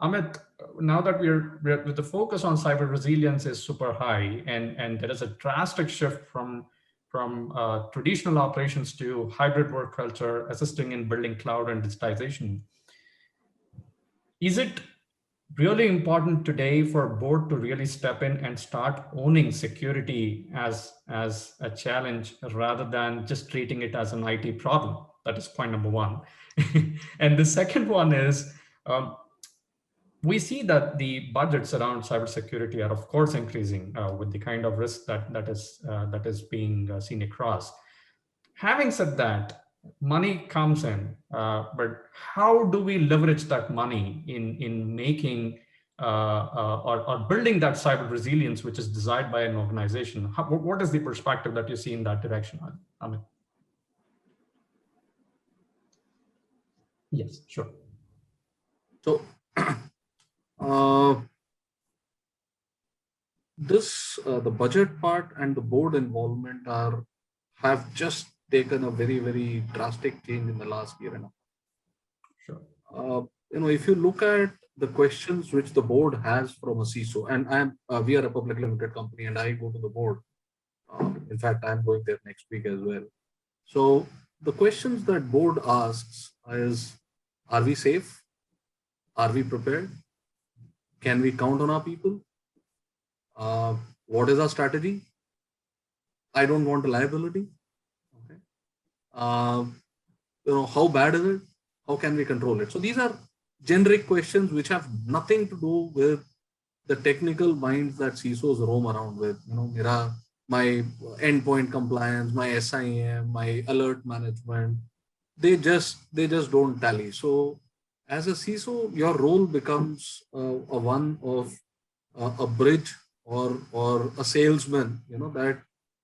Amit, now that we're with the focus on cyber resilience is super high, and there is a drastic shift from traditional operations to hybrid work culture, assisting in building cloud and digitization. Is it really important today for a board to really step in and start owning security as a challenge rather than just treating it as an IT problem? That is point number one. And the second one is, um, we see that the budgets around cybersecurity are, of course, increasing with the kind of risk that is being seen across. Having said that, money comes in, but how do we leverage that money in making or building that cyber resilience, which is desired by an organization? What is the perspective that you see in that direction, Amit? Yes, sure. So uh, the budget part and the board involvement have just taken a very drastic change in the last year and a half. Sure. If you look at the questions which the board has from a CISO, and we are a public limited company, and I go to the board. In fact, I'm going there next week as well. So the questions that board asks is: Are we safe? Are we prepared? Can we count on our people? What is our strategy? I don't want a liability. Okay. Uh, how bad is it? How can we control it? So these are generic questions which have nothing to do with the technical minds that CISOs roam around with. My endpoint compliance, my SIM, my alert management, they just don't tally. So as a CISO, your role becomes a one of a bridge or a salesman. That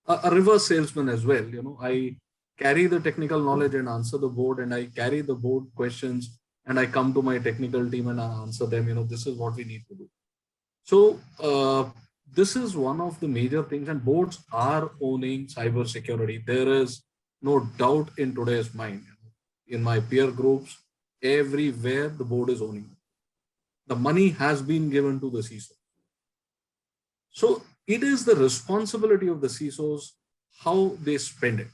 a reverse salesman as well. I carry the technical knowledge and answer the board, and I carry the board questions and I come to my technical team and I answer them. This is what we need to do. So this is one of the major things, and boards are owning cybersecurity. There is no doubt in today's mind. In my peer groups, everywhere the board is owning. The money has been given to the CISO. So it is the responsibility of the CISOs how they spend it.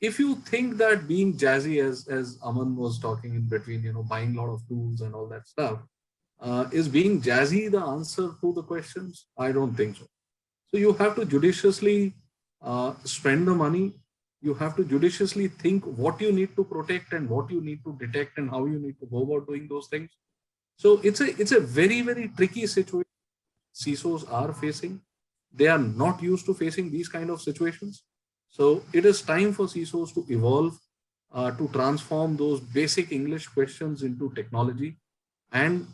If you think that being jazzy, as Aman was talking in between, buying a lot of tools and all that stuff, is being jazzy the answer to the questions? I don't think so. So you have to judiciously spend the money. You have to judiciously think what you need to protect and what you need to detect and how you need to go about doing those things. So it's a very tricky situation CISOs are facing. They are not used to facing these kind of situations. So it is time for CISOs to evolve, to transform those basic English questions into technology and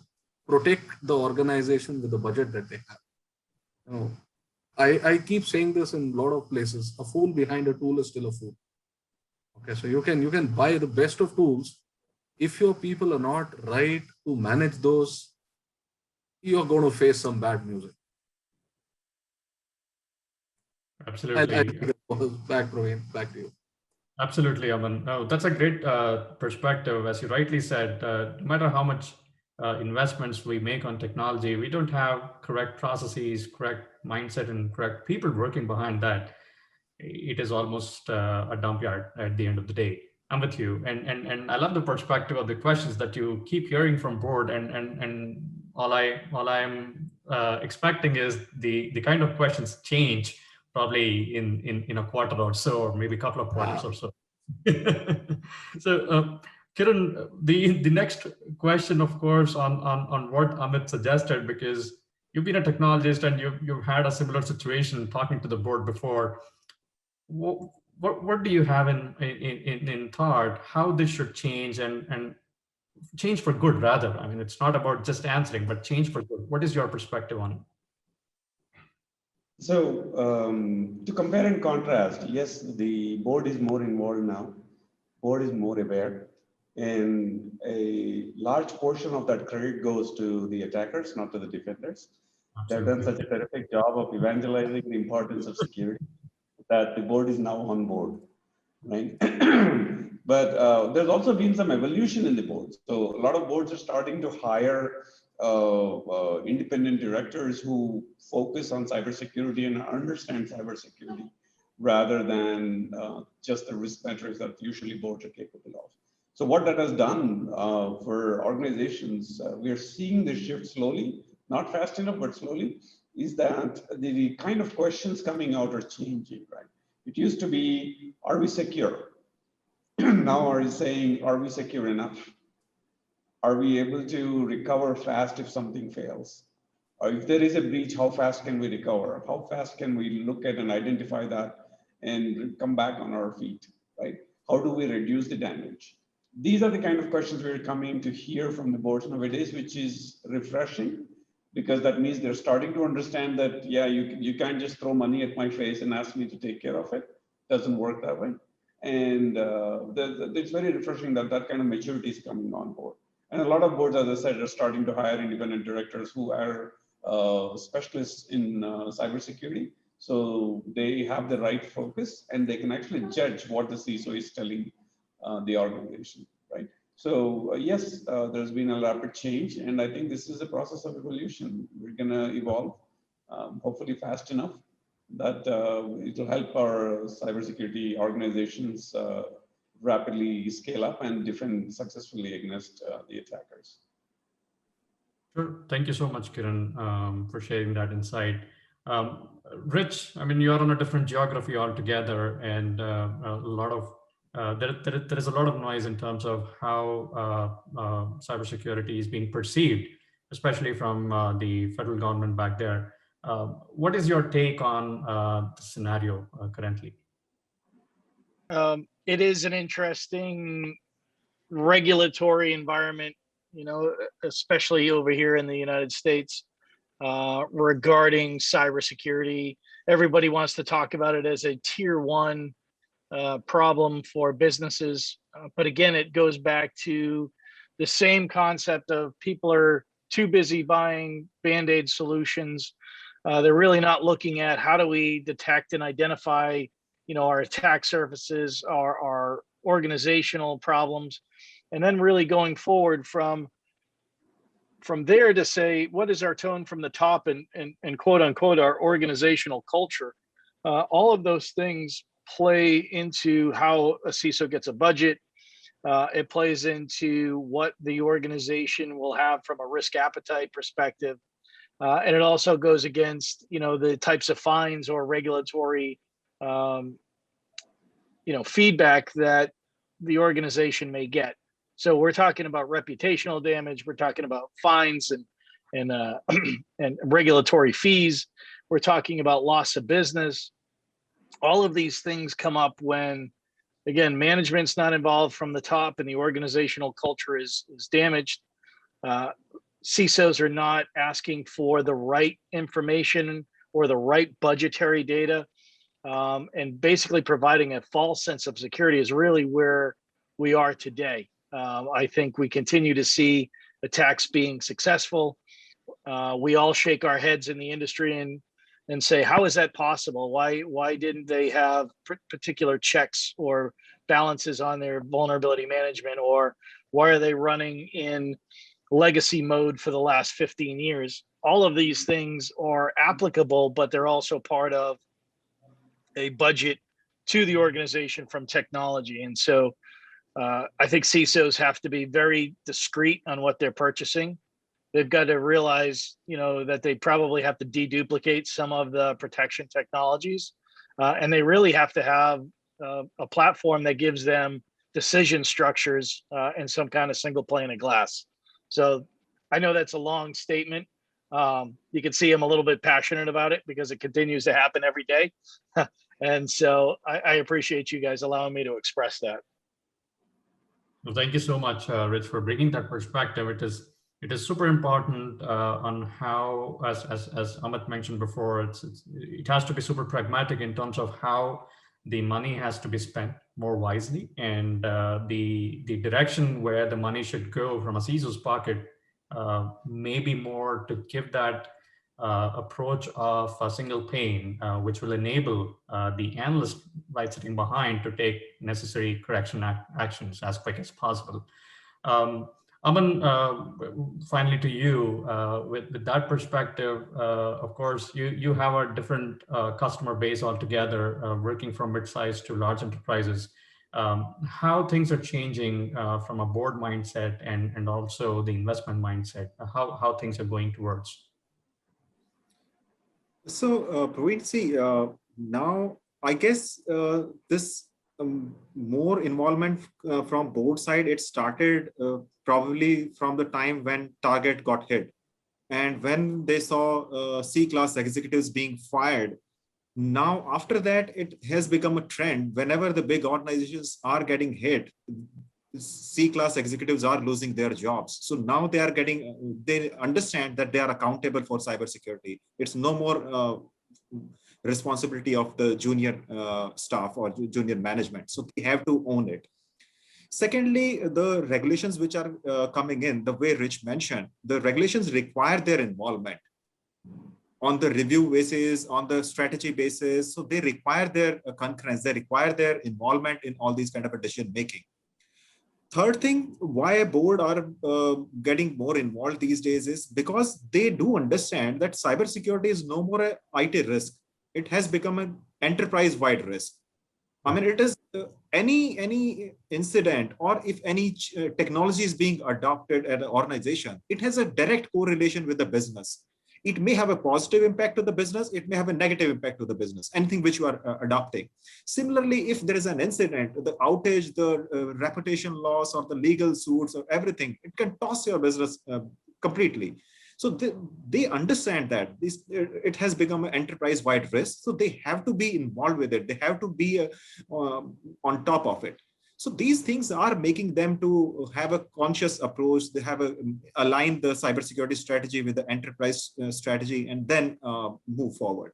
protect the organization with the budget that they have. I keep saying this in a lot of places: a fool behind a tool is still a fool. Okay, so you can buy the best of tools. If your people are not right to manage those, you're going to face some bad music. Absolutely. Back to you. Absolutely, Aman. No, that's a great perspective. As you rightly said, no matter how much investments we make on technology, we don't have correct processes, correct mindset, and correct people working behind that. It is almost a dump yard at the end of the day. I'm with you, and I love the perspective of the questions that you keep hearing from board, and all I'm expecting is the kind of questions change probably in a quarter or so, or maybe a couple of quarters or so. So, Kiran, the next question, of course, on what Amit suggested, because you've been a technologist and you've had a similar situation talking to the board before. What do you have in thought how this should change and change for good rather? I mean, it's not about just answering, but change for good. What is your perspective on it? So to compare and contrast, yes, the board is more involved now. Board is more aware, and a large portion of that credit goes to the attackers, not to the defenders. They've done such a terrific job of evangelizing the importance of security that the board is now on board. right? But there's also been some evolution in the boards. So a lot of boards are starting to hire independent directors who focus on cybersecurity and understand cybersecurity rather than just the risk metrics that usually boards are capable of. So what that has done for organizations, we are seeing the shift slowly, not fast enough, but slowly, is that the kind of questions coming out are changing, right? It used to be, are we secure? Now are you saying, are we secure enough? Are we able to recover fast if something fails? Or if there is a breach, how fast can we recover? How fast can we look at and identify that and come back on our feet, right? How do we reduce the damage? These are the kind of questions we're coming to hear from the boards nowadays, which is refreshing because that means they're starting to understand that, yeah, you can't just throw money at my face and ask me to take care of it. Doesn't work that way. And it's very refreshing that that kind of maturity is coming on board. And a lot of boards, as I said, are starting to hire independent directors who are specialists in cybersecurity. So they have the right focus and they can actually judge what the CISO is telling the organization, right? So yes, there's been a rapid change, and I think this is a process of evolution. We're going to evolve, hopefully fast enough that it will help our cybersecurity organizations rapidly scale up and defend successfully against the attackers. Sure. Thank you so much, Kiran, for sharing that insight. Rich, I mean, you're on a different geography altogether, and a lot of there is a lot of noise in terms of how cybersecurity is being perceived, especially from the federal government back there. What is your take on the scenario currently? It is an interesting regulatory environment, you know, especially over here in the United States regarding cybersecurity. Everybody wants to talk about it as a tier 1 problem for businesses. But again, it goes back to the same concept of people are too busy buying Band-Aid solutions. They're really not looking at how do we detect and identify, you know, our attack surfaces, our organizational problems, and then really going forward from there to say, what is our tone from the top and quote unquote, our organizational culture. All of those things play into how a CISO gets a budget. It plays into what the organization will have from a risk appetite perspective. And it also goes against, you know, the types of fines or regulatory, you know, feedback that the organization may get. So we're talking about reputational damage. We're talking about fines and regulatory fees. We're talking about loss of business. All of these things come up when, again, management's not involved from the top and the organizational culture is damaged. CISOs are not asking for the right information or the right budgetary data. And basically providing a false sense of security is really where we are today. I think we continue to see attacks being successful. We all shake our heads in the industry and say, how is that possible? Why didn't they have particular checks or balances on their vulnerability management? Or why are they running in legacy mode for the last 15 years? All of these things are applicable, but they're also part of a budget to the organization from technology. And so I think CISOs have to be very discreet on what they're purchasing. They've got to realize, you know, that they probably have to deduplicate some of the protection technologies. And they really have to have a platform that gives them decision structures and some kind of single pane of glass. So I know that's a long statement. You can see I'm a little bit passionate about it because it continues to happen every day. And so I appreciate you guys allowing me to express that. Well, thank you so much, Rich, for bringing that perspective. It is super important on how, as Amit mentioned before, it has to be super pragmatic in terms of how the money has to be spent more wisely, and the direction where the money should go from a CISO's pocket may be more to give that approach of a single pane, which will enable the analyst right sitting behind to take necessary correction actions as quick as possible. Aman, finally to you, with that perspective, of course, you have a different customer base altogether, working from mid-sized to large enterprises. How things are changing from a board mindset and also the investment mindset, how things are going towards? So, Praveen, see, now I guess this more involvement from board side, it started probably from the time when Target got hit. And when they saw C-class executives being fired, now after that, it has become a trend. Whenever the big organizations are getting hit, C-class executives are losing their jobs. So now they are getting, they understand that they are accountable for cybersecurity. It's no more responsibility of the junior staff or junior management. So they have to own it. Secondly, the regulations which are coming in, the way Rich mentioned, the regulations require their involvement on the review basis, on the strategy basis. So they require their concurrence, they require their involvement in all these kind of decision making. Third thing, why a board are getting more involved these days is because they do understand that cybersecurity is no more an IT risk. It has become an enterprise-wide risk. I mean, it is any incident, or if any technology is being adopted at an organization, it has a direct correlation with the business. It may have a positive impact to the business. It may have a negative impact to the business, anything which you are adopting. Similarly, if there is an incident, the outage, the reputation loss, or the legal suits, or everything, it can toss your business completely. So they understand that it has become an enterprise-wide risk. So they have to be involved with it. They have to be on top of it. So these things are making them to have a conscious approach. They have aligned the cybersecurity strategy with the enterprise strategy, and then move forward.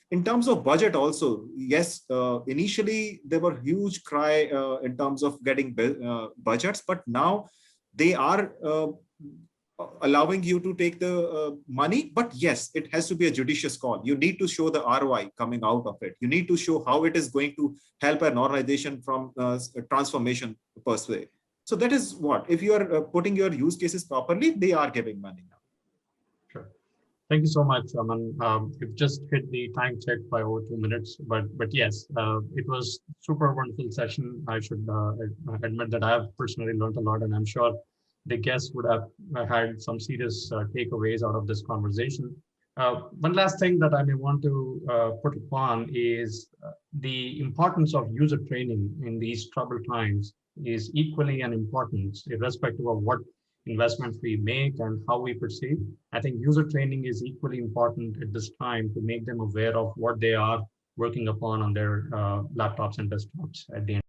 In terms of budget also, yes, initially there were huge cry in terms of getting budgets, but now they are allowing you to take the money. But yes, it has to be a judicious call. You need to show the ROI coming out of it. You need to show how it is going to help an organization from transformation per se. So that is what, if you are putting your use cases properly, they are giving money now. Sure. Thank you so much, Aman. You've just hit the time check by over 2 minutes, but yes, it was super wonderful session. I should admit that I have personally learned a lot, and I'm sure the guests would have had some serious takeaways out of this conversation. One last thing that I may want to put upon is the importance of user training in these troubled times is equally an importance, irrespective of what investments we make and how we proceed. I think user training is equally important at this time to make them aware of what they are working upon on their laptops and desktops at the end.